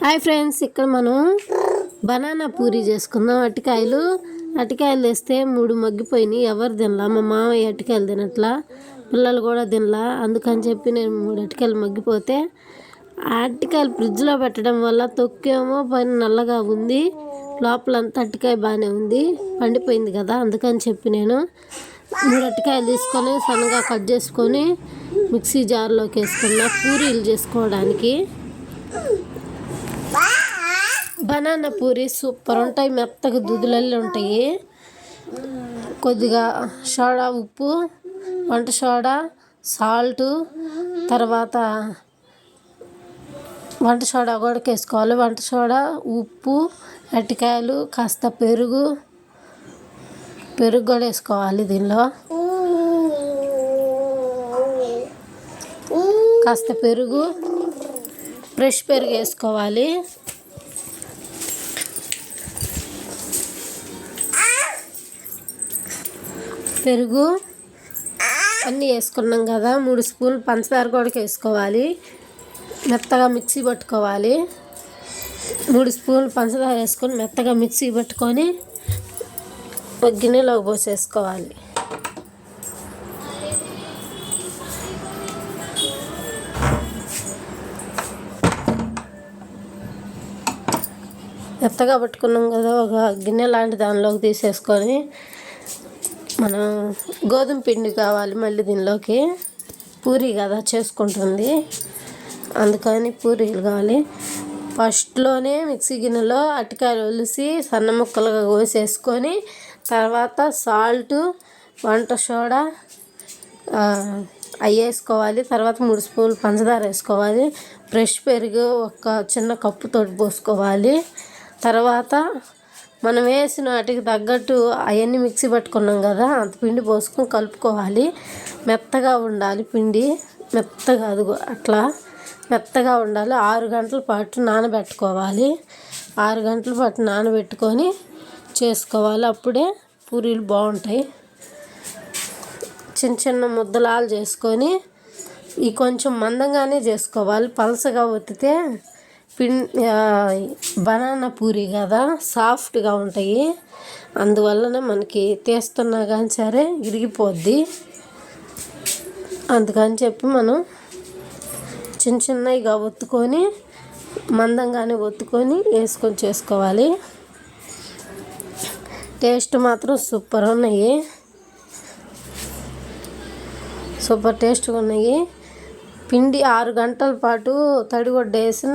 Hi friends, ఇక్కడ మనం banana puri చేసుకుందాం. అరటికాయలు తెస్తే 3 మగ్గిపోయినాయి. ఎవరు తినలా. మా మామయ్య అరటికాయలు తినట్లా, పిల్లలు కూడా తినలా. అందుకని చెప్పి నేను 3 అరటికాయలు మగ్గిపోతే ఆ అరటికాయలు ఫ్రిడ్జ్లో పెట్టడం వల్ల తొక్కేమో పైన నల్లగా ఉంది, లోపలంతా అరటికాయ బాగానే ఉంది, పండిపోయింది కదా. అందుకని చెప్పి నేను 3 అరటికాయలు తీసుకొని సన్నగా కట్ చేసుకొని మిక్సీ జార్లోకి వేసుకున్నా పూరీలు చేసుకోవడానికి. బనానా పూరి సూపర్ ఉంటాయి, మెత్తగా దుద్దులల్లి ఉంటాయి. కొద్దిగా సోడా, ఉప్పు, వంట సోడా, సాల్టు, తర్వాత వంట సోడా కూడా వేసుకోవాలి. వంట సోడా, ఉప్పు, అరటికాయలు, కాస్త పెరుగు కూడా వేసుకోవాలి. దీనిలో కాస్త పెరుగు, ఫ్రెష్ పెరుగు వేసుకోవాలి. పెరుగు అన్నీ వేసుకున్నాం కదా. 3 స్పూన్లు పంచదార కూడా వేసుకోవాలి. మెత్తగా మిక్సీ పట్టుకోవాలి. 3 స్పూన్లు పంచదార వేసుకొని మెత్తగా మిక్సీ పట్టుకొని ఒక గిన్నెలోకి పోసేసుకోవాలి. మెత్తగా పట్టుకున్నాం కదా, ఒక గిన్నె లాంటి దానిలోకి తీసేసుకొని మనం గోధుమ పిండి కావాలి. మళ్ళీ దీనిలోకి పూరి కదా చేసుకుంటుంది, అందుకని పూరీలు కావాలి. ఫస్ట్లోనే మిక్సీ గిన్నెలో అరటికాయలు ఒలిసి సన్న ముక్కలుగా కోసేసుకొని, తర్వాత సాల్టు, వంట సోడా అవి వేసుకోవాలి. తర్వాత 3 స్పూన్లు పంచదార వేసుకోవాలి. ఫ్రెష్ పెరుగు ఒక చిన్న కప్పుతో పోసుకోవాలి. తర్వాత మనం వేసిన వాటికి తగ్గట్టు అవన్నీ మిక్సీ పట్టుకున్నాం కదా, అంత పిండి పోసుకొని కలుపుకోవాలి. మెత్తగా ఉండాలి పిండి, మెత్తగా అదిగో అట్లా మెత్తగా ఉండాలి. 6 గంటల పాటు నానబెట్టుకోవాలి. 6 గంటల పాటు నానబెట్టుకొని చేసుకోవాలి, అప్పుడే పూరీలు బాగుంటాయి. చిన్న చిన్న ముద్దలాలు చేసుకొని ఇవి కొంచెం మందంగానే చేసుకోవాలి. పలసగా ఒత్తితే బనానా పూరి కదా, సాఫ్ట్గా ఉంటాయి. అందువల్లనే మనకి తీస్తున్నా కానీ సరే విరిగిపోద్ది. అందుకని చెప్పి మనం చిన్న చిన్నగా ఒత్తుకొని మందంగానే ఒత్తుకొని వేసుకొని చేసుకోవాలి. టేస్ట్ మాత్రం సూపర్ ఉన్నాయి, సూపర్ టేస్ట్గా ఉన్నాయి. పిండి 6 గంటల పాటు తడిగొడ్డ వేసి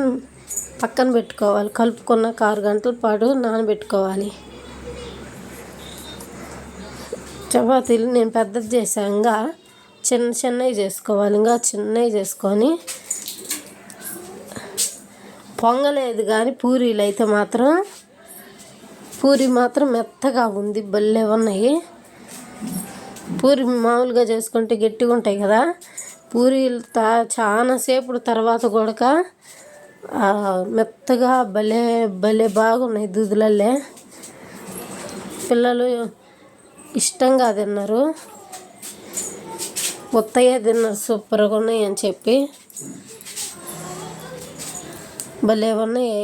పక్కన పెట్టుకోవాలి. కలుపుకున్నాక 6 గంటల పాటు నానబెట్టుకోవాలి. చపాతీలు నేను పెద్దది చేశాను, ఇంకా చిన్నవి చేసుకోవాలి. ఇంకా చిన్నవి చేసుకొని పొంగలేదు కానీ పూరీలు అయితే మాత్రం పూరి మాత్రం మెత్తగా ఉంది, భలే ఉన్నాయి. పూరి మామూలుగా చేసుకుంటే గట్టిగా ఉంటాయి కదా, పూరీలు చాలాసేపు తర్వాత కూడా మెత్తగా భలే బాగున్నాయి. దూదులల్లే పిల్లలు ఇష్టంగా తిన్నారు, ఉత్తయ్యే తిన్నారు, సూపర్గా ఉన్నాయి అని చెప్పి. భలే ఉన్నాయి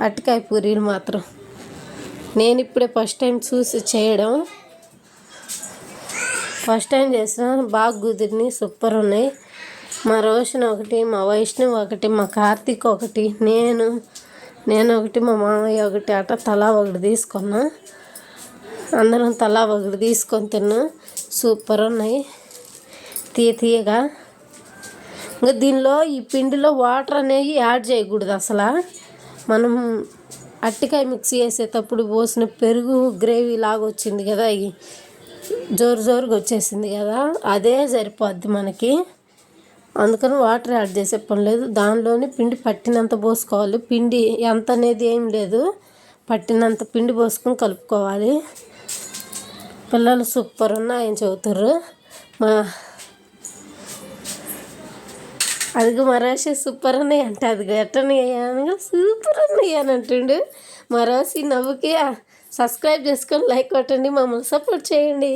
అరటికాయ పూరీలు మాత్రం. నేను ఇప్పుడే ఫస్ట్ టైం చూసి చేయడం, ఫస్ట్ టైం చేసిన, బాగా కుదిరినాయి, సూపర్ ఉన్నాయి. మా రోషన్ ఒకటి, మా వైష్ణవి ఒకటి, మా కార్తీక్ ఒకటి, నేను ఒకటి, మా మామయ్య ఒకటి, అట్లా తలా ఒకటి తీసుకున్నా. అందరం తలా ఒకటి తీసుకొని తిన్నాం. సూపర్ ఉన్నాయి, తీయగా. ఇంకా దీనిలో ఈ పిండిలో వాటర్ అనేవి యాడ్ చేయకూడదు అసలు. మనం అరటికాయ మిక్సీ వేసేటప్పుడు పోసిన పెరుగు గ్రేవీ లాగా వచ్చింది కదా, జోరుగా వచ్చేసింది కదా, అదే సరిపోద్ది మనకి. అందుకని వాటర్ యాడ్ చేసే పని లేదు. దానిలోనే పిండి పట్టినంత పోసుకోవాలి. పిండి ఎంత అనేది ఏం లేదు, పట్టినంత పిండి పోసుకొని కలుపుకోవాలి. పిల్లలు సూపర్ ఉన్నాయని చెబుతారు. అదిగో మా రాశి సూపర్ ఉన్నాయి అంటే, అదిగో ఎట్టనగా సూపర్ ఉన్నాయి అని అంటుండు. మా రాశి నవ్వుకి సబ్స్క్రైబ్ చేసుకొని లైక్ కొట్టండి, మమ్మల్ని సపోర్ట్ చేయండి.